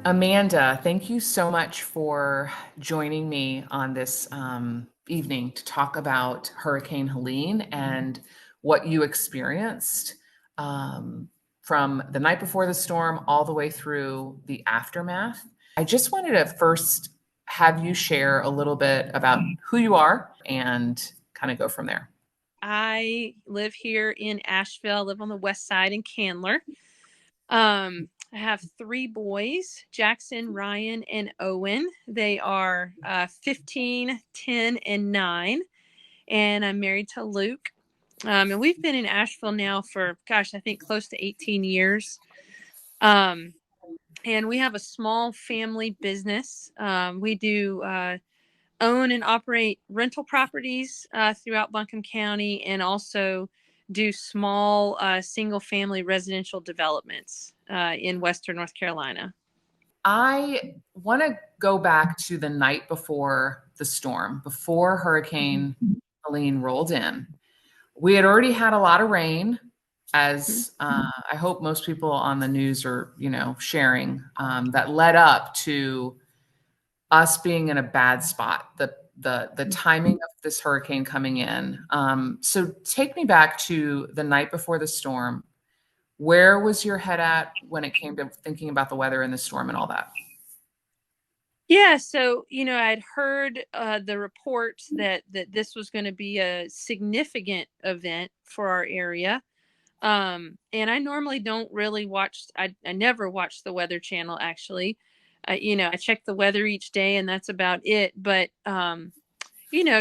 Amanda, thank you so much for joining me on this evening to talk about Hurricane Helene and what you experienced um, from the night before the storm all the way through the aftermath. I just wanted to first have you share a little bit about who you are and kind of go from there. I live here in Asheville. I live on the west side in Candler. I have three boys, Jackson, Ryan, and Owen. They are 15, 10, and 9. And I'm married to Luke. And we've been in Asheville now for, gosh, I think close to 18 years. Um, and we have a small family business. We do own and operate rental properties throughout Buncombe County and also do small single family residential developments in Western North Carolina. I want to go back to the night before the storm, before Hurricane Helene rolled in. We had already had a lot of rain, as I hope most people on the news are, sharing, that led up to us being in a bad spot. The timing of this hurricane coming in. So take me back to the night before the storm. Where was your head at when it came to thinking about the weather and the storm and all that? Yeah, so I'd heard the reports that this was going to be a significant event for our area. And I normally don't really watch. I never watch the Weather Channel actually. I check the weather each day, and that's about it. But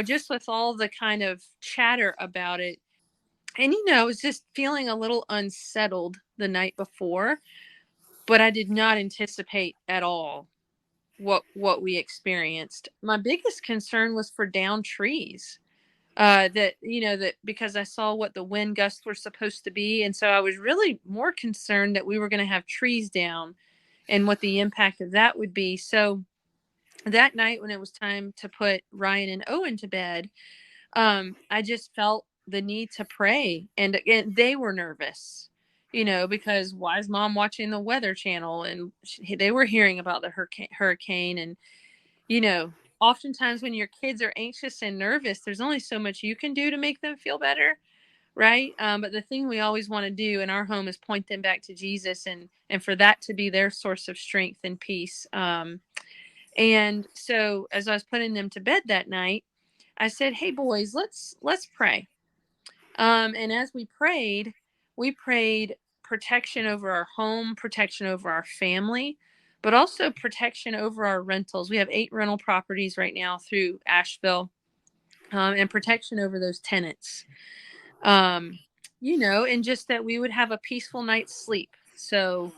just with all the kind of chatter about it, and I was just feeling a little unsettled the night before, but I did not anticipate at all what we experienced. My biggest concern was for downed trees. That because I saw what the wind gusts were supposed to be, and so I was really more concerned that we were going to have trees down and what the impact of that would be. So that night when it was time to put Ryan and Owen to bed, I just felt the need to pray. And again, they were nervous, because why is mom watching the Weather Channel? And they were hearing about the hurricane. And, oftentimes when your kids are anxious and nervous, there's only so much you can do to make them feel better. Right. But the thing we always want to do in our home is point them back to Jesus and for that to be their source of strength and peace. And so as I was putting them to bed that night, I said, "Hey boys, let's pray." And as we prayed protection over our home, protection over our family, but also protection over our rentals. We have 8 rental properties right now through Asheville, and protection over those tenants. Um, and just that we would have a peaceful night's sleep. So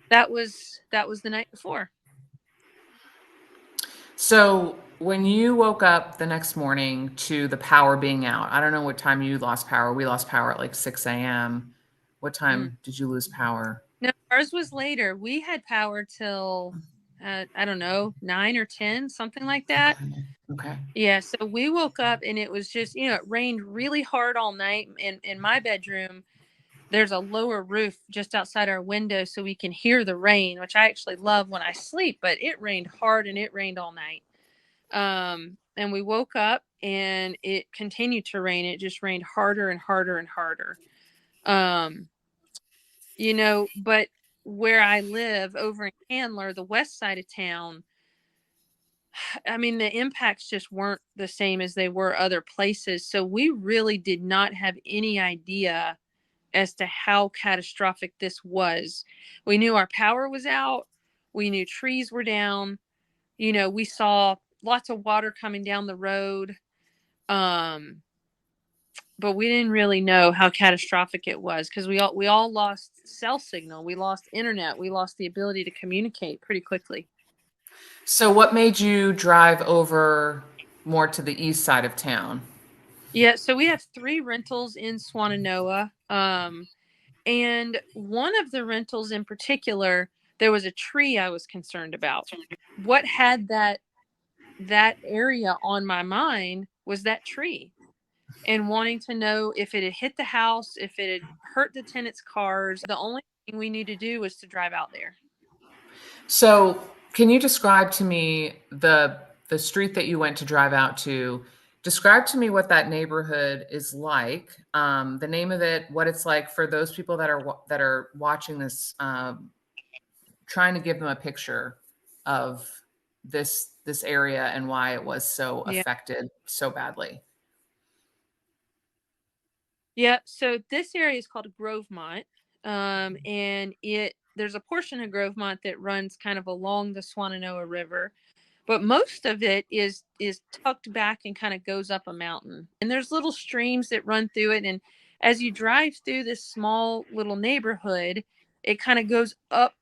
that was the night before. So when you woke up the next morning to the power being out, I don't know what time you lost power. We lost power at like 6 a.m. What Mm. time did you lose power? No, ours was later. We had power till I don't know, 9 or 10, something like that. Okay. Okay. Yeah, so we woke up and it was just, it rained really hard all night. In my bedroom, there's a lower roof just outside our window so we can hear the rain, which I actually love when I sleep, but it rained hard and it rained all night. And we woke up and it continued to rain. It just rained harder and harder and harder. Um, but where I live over in Candler, the west side of town, I mean, the impacts just weren't the same as they were other places. So we really did not have any idea as to how catastrophic this was. We knew our power was out. We knew trees were down. We saw lots of water coming down the road. Um, but we didn't really know how catastrophic it was because we all lost cell signal. We lost internet. We lost the ability to communicate pretty quickly. So what made you drive over more to the east side of town? Yeah, so we have 3 rentals in Swannanoa. And one of the rentals in particular, there was a tree I was concerned about. What had that area on my mind was that tree and wanting to know if it had hit the house, if it had hurt the tenants' cars. The only thing we knew to do was to drive out there. So, can you describe to me the street that you went to drive out to? Describe to me what that neighborhood is like, the name of it, what it's like for those people that are watching this, trying to give them a picture of this area and why it was so Yeah. affected so badly. Yeah. So this area is called Grovemont. And there's a portion of Grovemont that runs kind of along the Swannanoa River, but most of it is tucked back and kind of goes up a mountain. And there's little streams that run through it. And as you drive through this small little neighborhood, it kind of goes up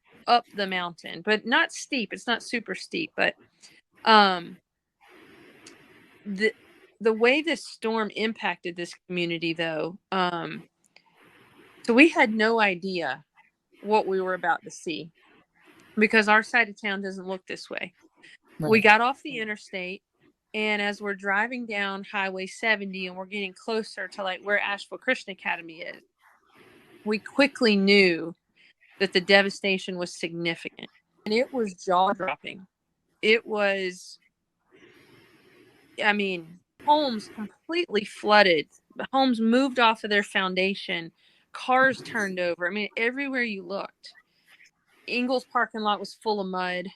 the mountain, but not steep. It's not super steep, but um the the way this storm impacted this community though, so we had no idea what we were about to see because our side of town doesn't look this way. We Right. got off the interstate, and as we're driving down Highway 70 and we're getting closer to like where Asheville Christian Academy is, we quickly knew that the devastation was significant. And it was jaw dropping. It was, I mean, homes completely flooded, homes moved off of their foundation, cars turned over. I mean, everywhere you looked. Ingles parking lot was full of mud.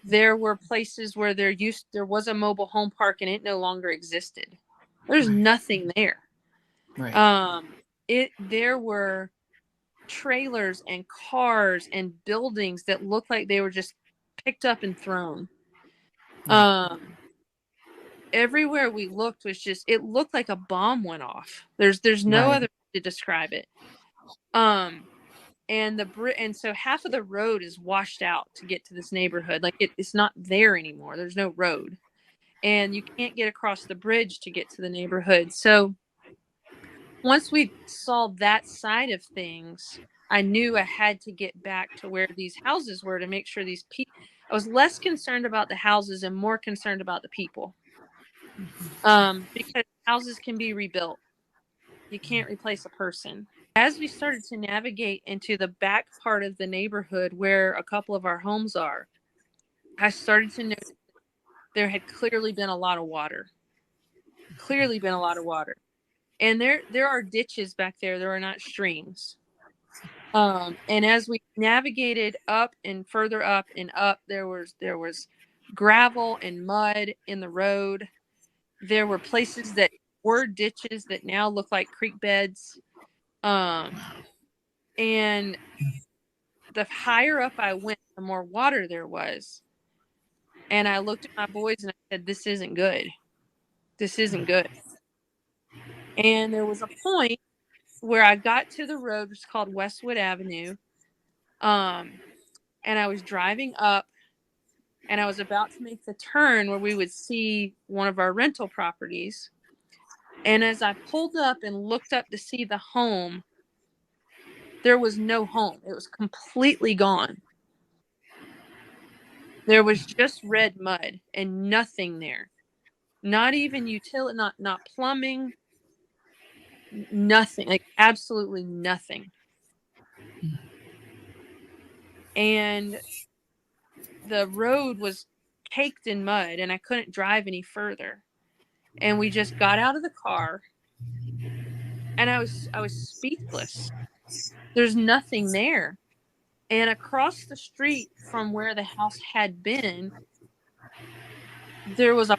There were places where there was a mobile home park and it no longer existed. There's Right. nothing there. Right. There were trailers and cars and buildings that looked like they were just picked up and thrown. Right. Um, Everywhere we looked was just, it looked like a bomb went off. There's no Right. other way to describe it. Um, and so half of the road is washed out to get to this neighborhood. Like it's not there anymore. There's no road, and you can't get across the bridge to get to the neighborhood. So once we saw that side of things, I knew I had to get back to where these houses were to make sure these people. I was less concerned about the houses and more concerned about the people, because houses can be rebuilt. You can't replace a person. As we started to navigate into the back part of the neighborhood where a couple of our homes are, I started to notice there had clearly been a lot of water. Clearly been a lot of water. And there are ditches back there. There are not streams. And as we navigated up and further up and up, there was gravel and mud in the road. There were places that were ditches that now look like creek beds. And the higher up I went, the more water there was. And I looked at my boys and I said, "This isn't good. This isn't good." And there was a point where I got to the road, which is called Westwood Avenue. And I was driving up and I was about to make the turn where we would see one of our rental properties. And as I pulled up and looked up to see the home, there was no home. It was completely gone. There was just red mud and nothing there. Not even utility, not plumbing, nothing, like absolutely nothing. And the road was caked in mud and I couldn't drive any further. And we just got out of the car and I was speechless. There's nothing there. And across the street from where the house had been, there was a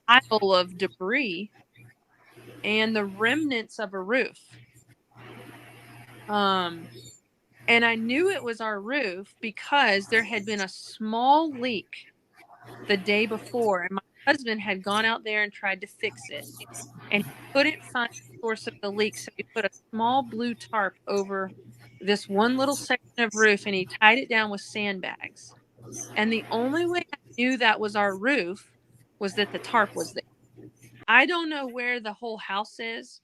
pile of debris and the remnants of a roof. And I knew it was our roof because there had been a small leak the day before, and my husband had gone out there and tried to fix it, and he couldn't find the source of the leak, so he put a small blue tarp over this one little section of roof, and he tied it down with sandbags. And the only way I knew that was our roof was that the tarp was there. I don't know where the whole house is.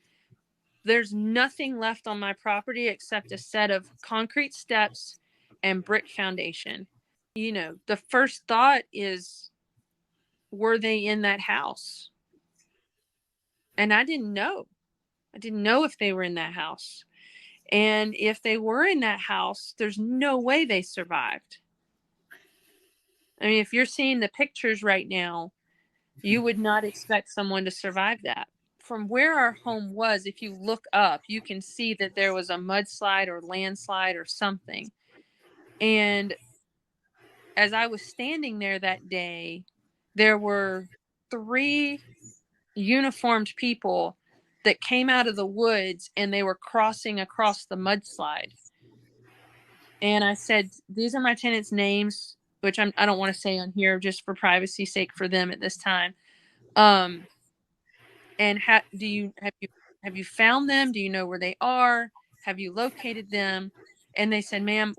There's nothing left on my property except a set of concrete steps and brick foundation. The first thought is, were they in that house? And I didn't know. I didn't know if they were in that house. And if they were in that house, there's no way they survived. I mean, if you're seeing the pictures right now, you would not expect someone to survive that. From where our home was, if you look up, you can see that there was a mudslide or landslide or something. And as I was standing there that day, there were 3 uniformed people that came out of the woods and they were crossing across the mudslide. And I said, these are my tenants' names, which I don't want to say on here just for privacy's sake for them at this time. And have you found them? Do you know where they are? Have you located them? And they said, ma'am,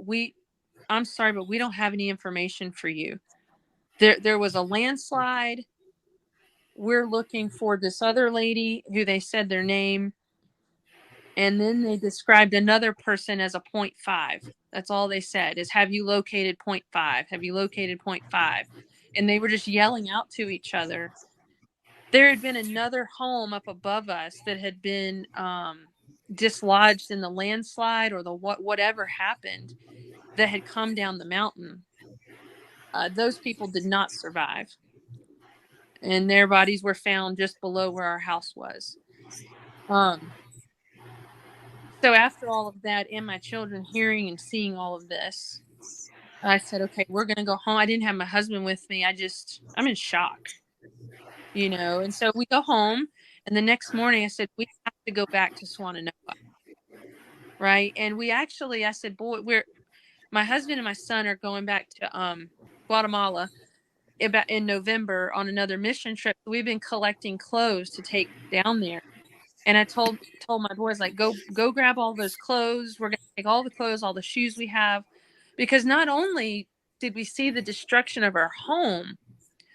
I'm sorry, but we don't have any information for you. There was a landslide. We're looking for this other lady who they said their name. And then they described another person as a 0.5. That's all they said is, have you located 0.5? Have you located 0.5? And they were just yelling out to each other. There had been another home up above us that had been dislodged in the landslide or the whatever happened that had come down the mountain. Those people did not survive, and their bodies were found just below where our house was. So after all of that, and my children hearing and seeing all of this, I said, okay, we're going to go home. I didn't have my husband with me. I'm in shock, And so we go home, and the next morning I said, we have to go back to Swannanoa. Right. And I said, boy, my husband and my son are going back to Guatemala in November on another mission trip. We've been collecting clothes to take down there. And I told my boys, like, go grab all those clothes. We're going to take all the clothes, all the shoes we have, because not only did we see the destruction of our home,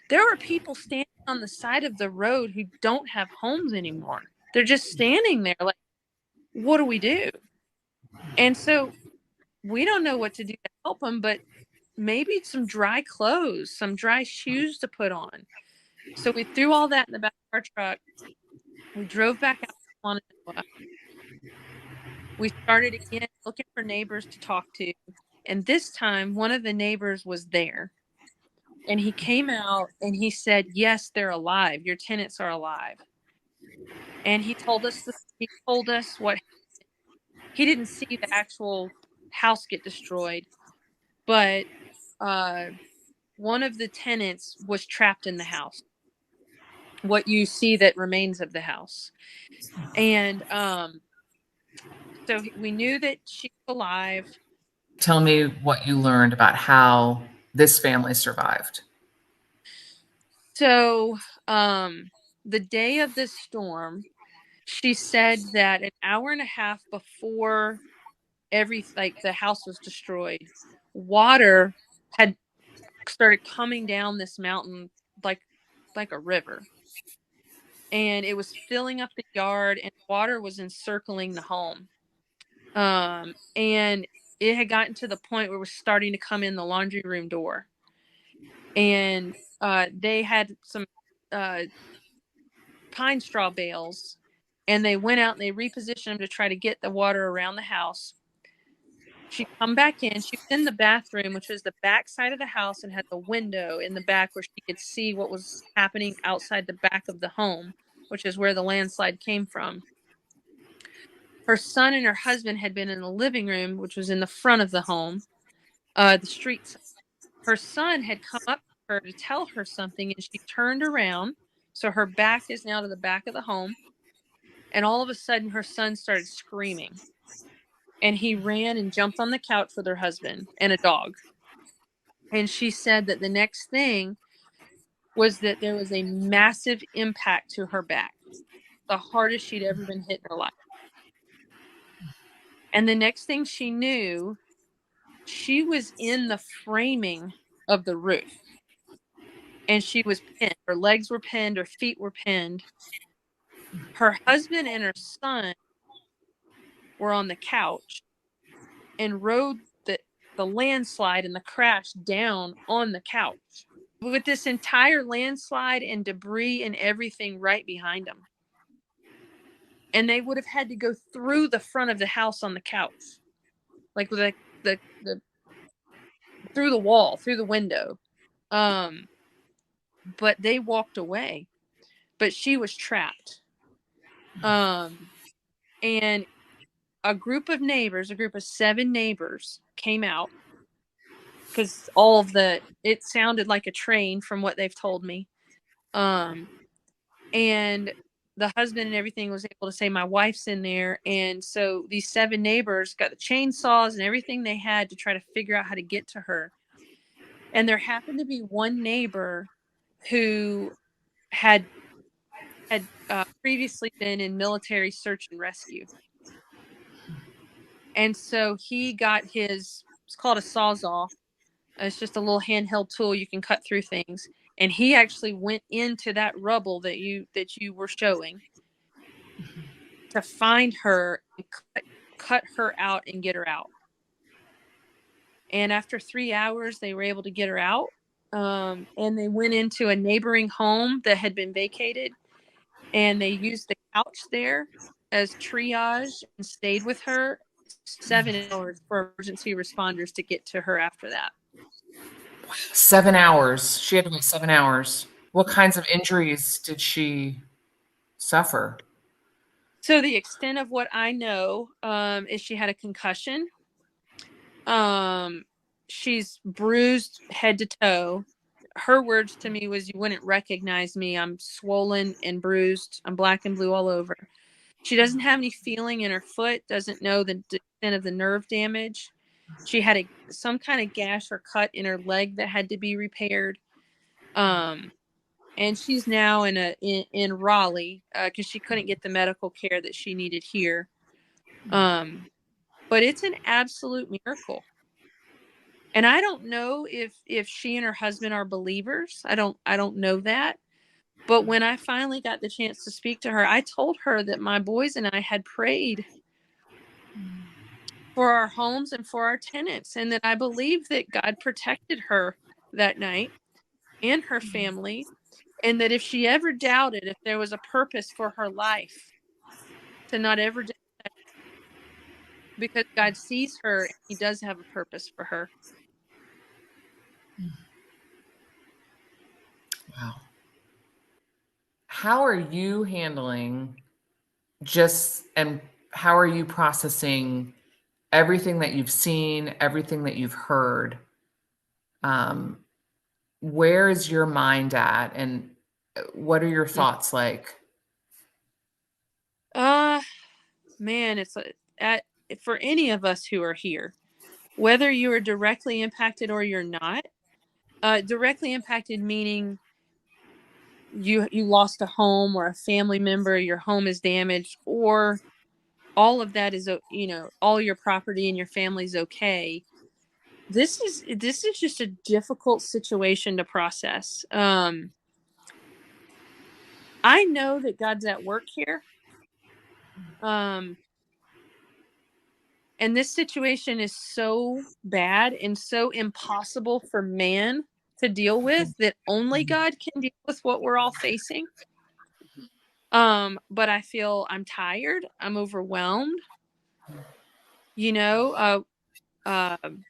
there are people standing on the side of the road who don't have homes anymore. They're just standing there like, what do we do? And so we don't know what to do to help them, but maybe some dry clothes, some dry shoes to put on. So we threw all that in the back of our truck. We drove back out to Swannanoa. We started again looking for neighbors to talk to. And this time, one of the neighbors was there. And he came out and he said, yes, they're alive. Your tenants are alive. And he told us what he didn't see the actual house get destroyed, but one of the tenants was trapped in the house. What you see that remains of the house. And so we knew that she's alive. Tell me what you learned about how this family survived. So the day of this storm, she said that an hour and a half before the house was destroyed, water had started coming down this mountain like a river. And it was filling up the yard, and water was encircling the home. And it had gotten to the point where it was starting to come in the laundry room door. And they had some pine straw bales, and they went out and they repositioned them to try to get the water around the house. She'd come back in. She was in the bathroom, which was the back side of the house and had the window in the back where she could see what was happening outside the back of the home, which is where the landslide came from. Her son and her husband had been in the living room, which was in the front of the home, the street. Her son had come up to her to tell her something, and she turned around. So her back is now to the back of the home. And all of a sudden, her son started screaming. And he ran and jumped on the couch with her husband and a dog. And she said that the next thing was that there was a massive impact to her back, the hardest she'd ever been hit in her life. And the next thing she knew, she was in the framing of the roof. And she was pinned. Her legs were pinned, her feet were pinned. Her husband and her son were on the couch and rode the landslide and the crash down on the couch with this entire landslide and debris and everything right behind them. And they would have had to go through the front of the house on the couch, like the through the wall, through the window. Um, but they walked away, but she was trapped. Um, and a group of neighbors, a group of 7 neighbors came out because it sounded like a train from what they've told me. Um, and the husband and everything was able to say, my wife's in there. And so these 7 neighbors got the chainsaws and everything they had to try to figure out how to get to her. And there happened to be one neighbor who had previously been in military search and rescue. And so he got it's called a sawzall. It's just a little handheld tool you can cut through things. And he actually went into that rubble that you were showing to find her and cut her out and get her out. And after 3 hours, they were able to get her out. And they went into a neighboring home that had been vacated, and they used the couch there as triage and stayed with her 7 hours for emergency responders to get to her after that. 7 hours. She had to wait 7 hours. What kinds of injuries did she suffer? So the extent of what I know is she had a concussion. She's bruised head to toe. Her words to me was, "You wouldn't recognize me. I'm swollen and bruised. I'm black and blue all over." She doesn't have any feeling in her foot, doesn't know the extent of the nerve damage. She had some kind of gash or cut in her leg that had to be repaired. And she's now in Raleigh because she couldn't get the medical care that she needed here. But it's an absolute miracle. And I don't know if she and her husband are believers. I don't know that. But when I finally got the chance to speak to her, I told her that my boys and I had prayed for our homes and for our tenants, and that I believe that God protected her that night and her family, and that if she ever doubted if there was a purpose for her life, to not ever doubt that, because God sees her and he does have a purpose for her. Wow. How are you handling and how are you processing everything that you've seen, everything that you've heard? Um, where is your mind at, and what are your thoughts like? Man, it's for any of us who are here, whether you are directly impacted or you're not. Directly impacted meaning you lost a home or a family member, your home is damaged, or all of that is, all your property and your family's okay. This is just a difficult situation to process. I know that God's at work here. And this situation is so bad and so impossible for man to deal with that only God can deal with what we're all facing. But I feel I'm tired. I'm overwhelmed. You know, I'm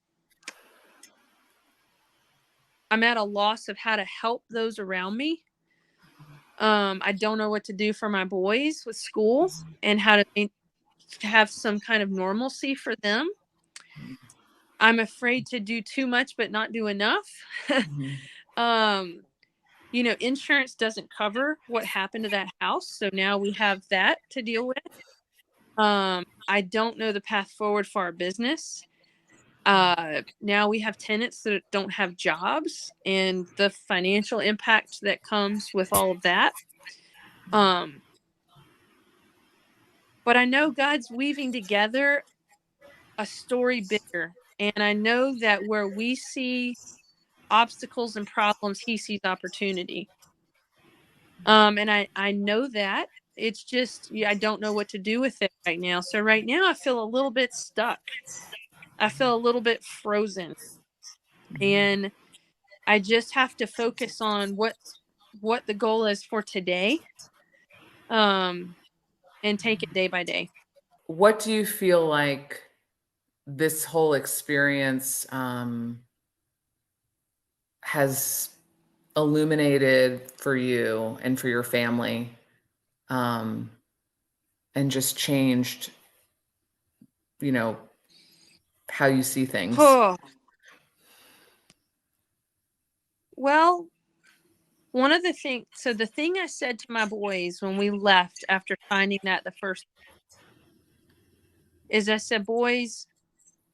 at a loss of how to help those around me. I don't know what to do for my boys with school and how to have some kind of normalcy for them. I'm afraid to do too much but not do enough. Insurance doesn't cover what happened to that house, so now we have that to deal with. I don't know the path forward for our business. Now we have tenants that don't have jobs and the financial impact that comes with all of that. But I know God's weaving together a story bigger. And I know that where we see obstacles and problems, he sees opportunity. And I know that. It's just, I don't know what to do with it right now. So right now I feel a little bit stuck. I feel a little bit frozen. And I just have to focus on what the goal is for today. And take it day by day. What do you feel like this whole experience has illuminated for you and for your family, and just changed, how you see things? Oh, well, one of the things, so the thing I said to my boys when we left after finding that the first is I said, boys,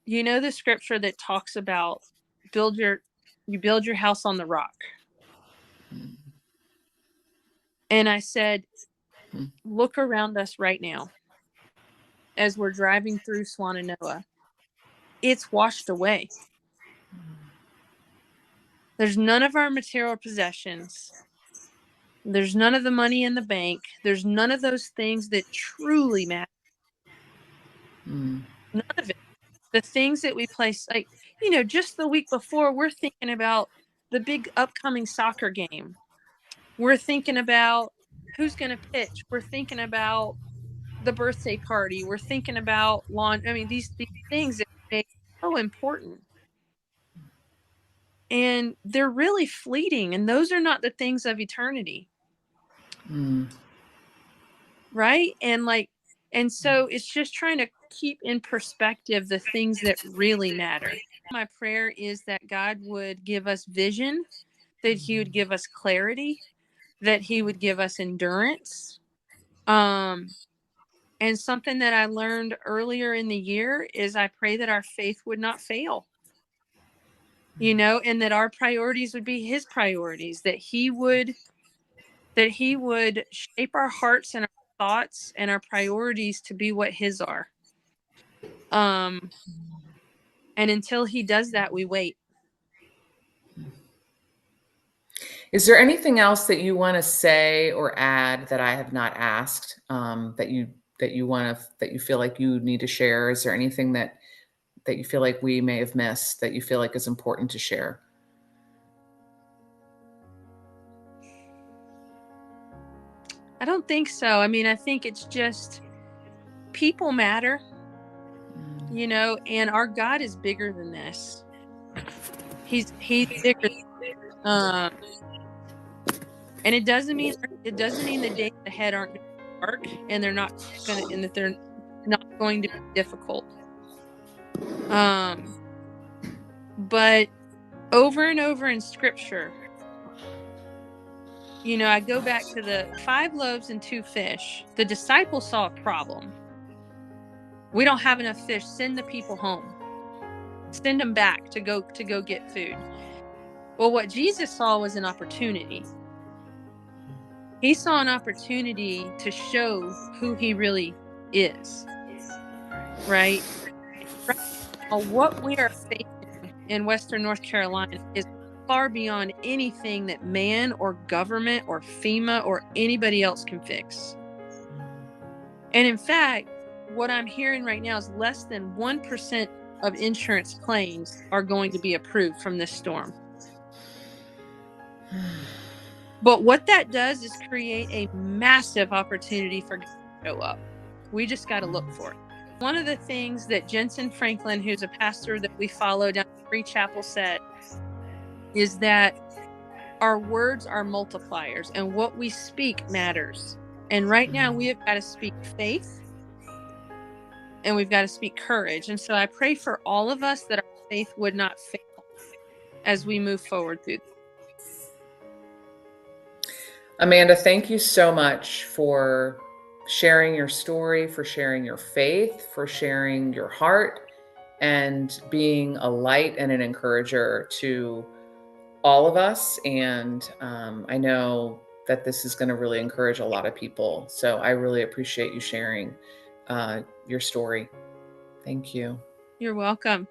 you know the scripture that talks about build your you build your house on the rock. And I said, look around us right now as we're driving through Swannanoa. It's washed away. There's none of our material possessions. There's none of the money in the bank. There's none of those things that truly matter. None of it. The things that we place, like, just the week before, we're thinking about the big upcoming soccer game. We're thinking about who's going to pitch. We're thinking about the birthday party. We're thinking about lawn. I mean, these things that make so important. And they're really fleeting. And those are not the things of eternity. Right. And so it's just trying to keep in perspective the things that really matter. My prayer is that God would give us vision, that he would give us clarity, that he would give us endurance. And something that I learned earlier in the year is I pray that our faith would not fail, and that our priorities would be his priorities, that he would shape our hearts and our thoughts and our priorities to be what his are. And until he does that, we wait. Is there anything else that you want to say or add that I have not asked, that you feel like you need to share? Is there anything that you feel like we may have missed that you feel like is important to share? I don't think so. I mean, I think it's just people matter, and our God is bigger than this. He's bigger. And it doesn't mean the days ahead aren't going to be dark and that they're not going to be difficult. But over and over in scripture, I go back to the 5 loaves and 2 fish. The disciples saw a problem. We don't have enough fish. Send the people home. Send them back to go get food. Well, what Jesus saw was an opportunity. He saw an opportunity to show who he really is. Right? What we are facing in Western North Carolina is far beyond anything that man or government or FEMA or anybody else can fix. And in fact, what I'm hearing right now is less than 1% of insurance claims are going to be approved from this storm. But what that does is create a massive opportunity for God to show up. We just got to look for it. One of the things that Jensen Franklin, who's a pastor that we follow down at Free Chapel, said is that our words are multipliers and what we speak matters. And right now we have got to speak faith and we've got to speak courage. And so I pray for all of us that our faith would not fail as we move forward through. Amanda, thank you so much for sharing your story, for sharing your faith, for sharing your heart, and being a light and an encourager to all of us. And I know that this is going to really encourage a lot of people. So I really appreciate you sharing your story. Thank you. You're welcome.